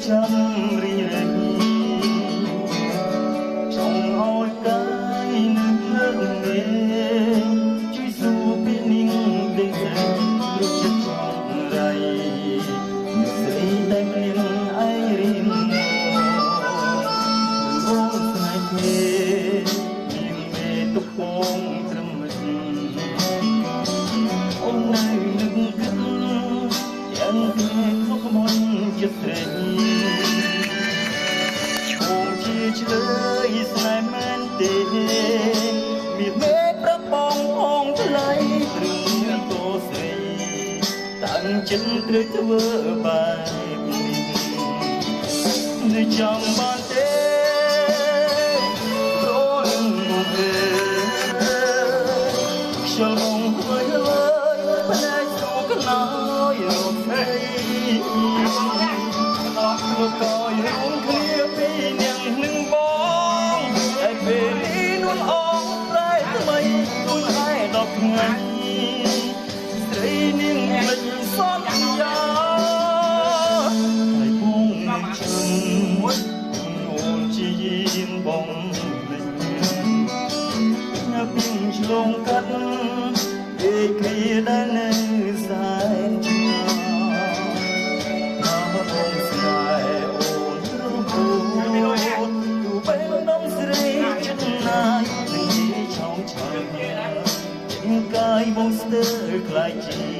ចាំរីរេចង់ឲ្យកាយនឹងលើមេជួយសួរពីនាងដេកស្រីព្រោះចិត្តចង់រៃអ្នកស្រីតែភ្លៀងឯងរៀងអូនស្នេហ៍ទេនាងមេទុកពងត្រឹមមិនអូននៅនឹងគិតយ៉ាងគ្នាក្នុងខ្មោចចិត្តស្រីអូនជាឆ្លើយស្នេហ៍មែនទេមានមេប្របងផងថ្លៃព្រឹងតោស្រីតាំងចិត្តត្រូវធ្វើបែបនេះនៅចាំបានទេព្រោះនឹងមកទេខ្យល់មកហើយផ្នែកទូកណោយរំភ័យអស់លោកក៏យល់គ្នាពីនាងនឹងបងតែពេលនេះនួនអងប្រែថ្មីទួយឯ10ថ្ងៃស្រីនាងមិនសន្យាហើយពុំជឹងអូនជាយាមបងលេចណាពីឆ្លងកាត់ឯគ្នាដែលនៅសែនឆ្ងាយអូនស្នេហ៍អូនរស់អូនទូពេលនំស្រីចិត្តណាយនឹងជាឆោមឆាយកាយបងស្ទើរខ្លាយជា